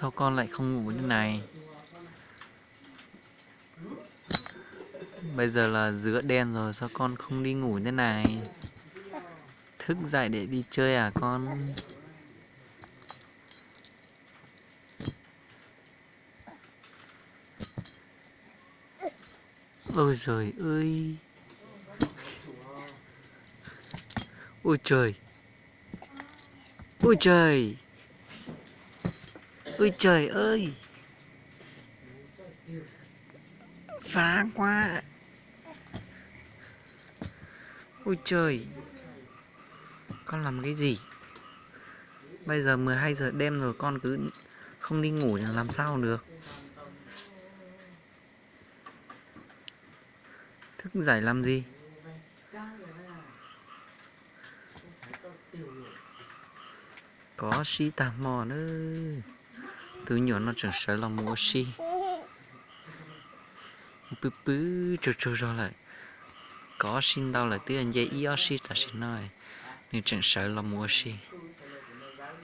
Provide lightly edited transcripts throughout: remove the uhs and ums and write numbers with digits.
Sao con lại không ngủ như này? Bây giờ là giữa đen rồi, sao con không đi ngủ thế này? Thức dậy để đi chơi à con? Ôi trời ơi! Ôi trời! Ôi trời! Ôi trời ơi! Phá quá! Ôi trời! Con làm cái gì? Bây giờ 12 giờ đêm rồi con cứ không đi ngủ thì làm sao được? Thức dậy làm gì? Có si tà mò nữa. Từ nhỏ nó chẳng sợ là mua si. Bứ bứ trừ trừ rồi lại. Có xin đâu lại tới anh dây ý si ta xin nói. Nhưng chẳng sợ là mua si.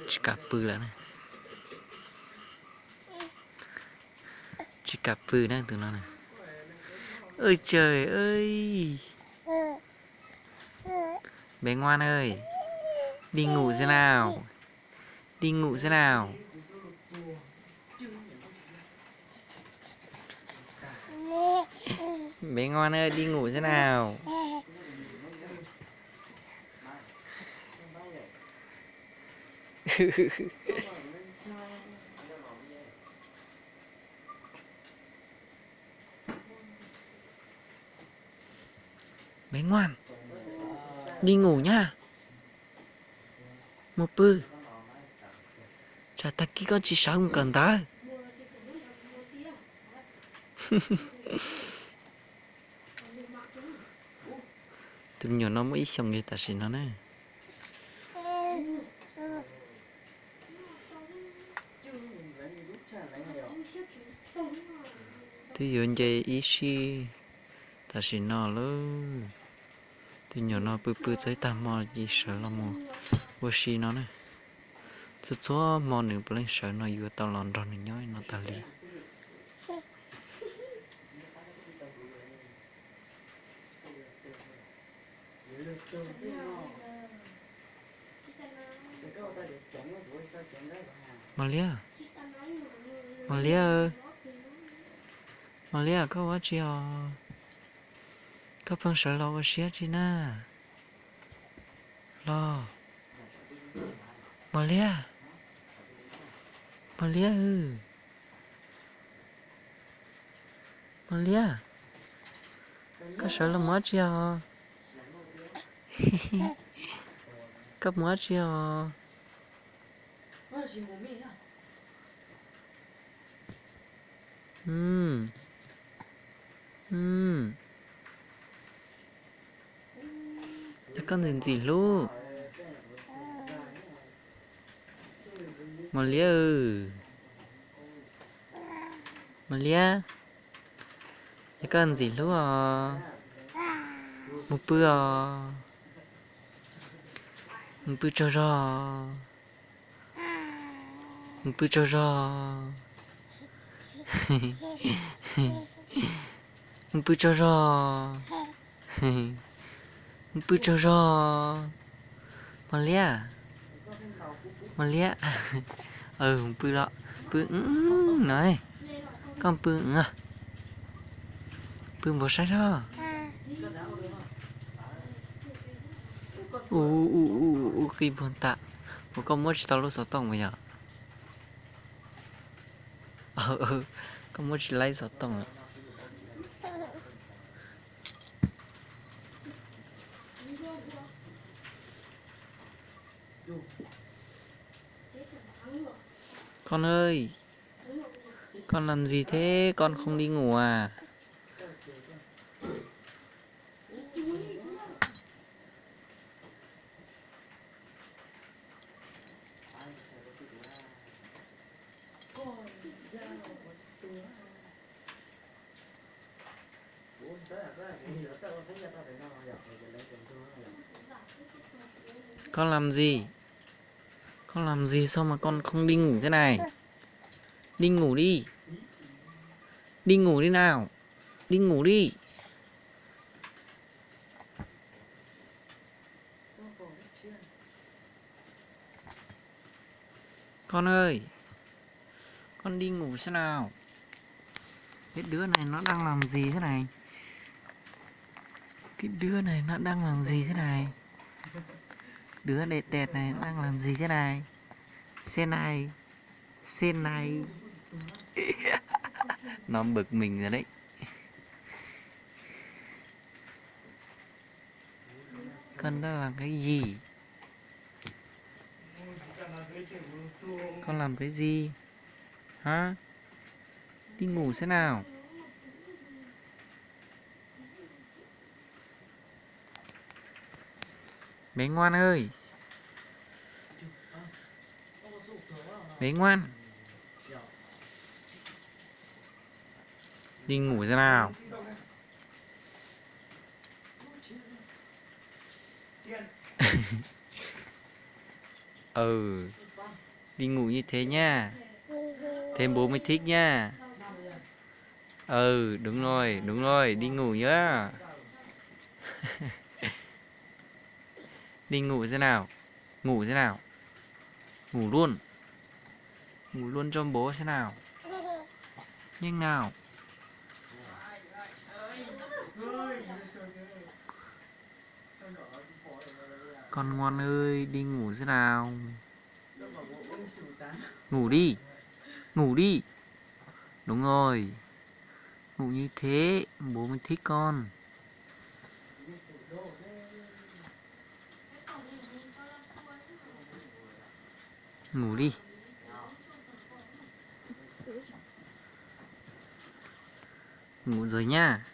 Chỉ cà bư lại này. Chỉ cà bư đó từ nó này. Ôi trời ơi! Bé ngoan ơi! Đi ngủ thế nào? Đi ngủ thế nào? Bé ngoan ơi, đi ngủ thế nào? Bé ngoan, đi ngủ nhá. Một bư. Chả ta kia con chỉ sợ không cần ta. Tụi nhỏ nó mới xong người ta xin nó nè. Thì dụ như ý si ta xin nó luôn. Tụi nhỏ nó bự bự tới ta mò gì sợ là mò vô si nó nè. Số số mò nữa lên sợ nó vừa tao lòn rồi nó nhói nó ta li. Malia, Malia, Malia có quá chi à? Có phân sợ lo quá xía chi na? Lo, Malia, Malia ư? Malia, có sợ lo quá chi à? Cấp quá chi à? Chắc con nhìn gì luôn? Malia ư? Malia, chắc con gì luôn à? Một bữa à? Một bữa cho ra. Một bữa cho ra. Một bữa cho ra. Một bữa cho ra. Malia, Malia. Một bữa đó. Bữa này. Con bữa à? Bữa bỏ sai đó. Cái buồn tạ. Một con mất tao lúc 6 tông bây giờ. Con mất lấy 6 tông. Con ơi, con làm gì thế? Con không đi ngủ à? Con làm gì? Con làm gì sao mà con không đi ngủ thế này? Đi ngủ đi. Đi ngủ đi nào. Đi ngủ đi. Con ơi. Con đi ngủ xem nào. Cái đứa này nó đang làm gì thế này? Cái đứa này nó đang làm gì thế này? Đứa đẹp đẹp này nó đang làm gì thế này? Xem này. Xem này. Nó bực mình rồi đấy. Con đang làm cái gì? Con làm cái gì? Hả? Đi ngủ xem nào. Bé ngoan ơi. Bé ngoan. Đi ngủ xem nào. Ừ. Đi ngủ như thế nha. Thế bố mới thích nha. Ừ, đúng rồi, đi ngủ nhá. Đi ngủ thế nào. Ngủ thế nào. Ngủ luôn. Ngủ luôn cho bố thế nào. Nhanh nào. Con ngoan ơi, đi ngủ thế nào. Ngủ đi. Ngủ đi. Đúng rồi. Ngủ như thế bố mới thích con. Ngủ đi. Ngủ rồi nha.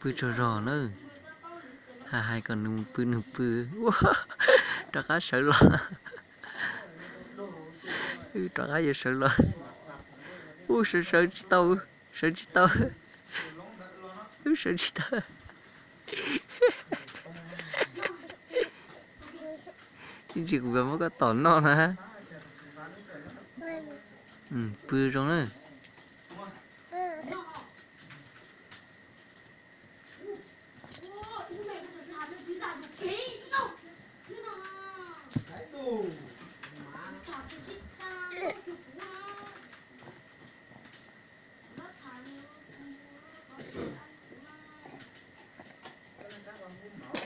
Pư trò rò nữa. Hai còn nụ pư. Trò cá sợ lo. Trò cá giờ sợ lo. Sợ chị tao. Sợ chị tao. Sợ chị tao. Chị cũng có tổn non hả? Pư rồi nữa.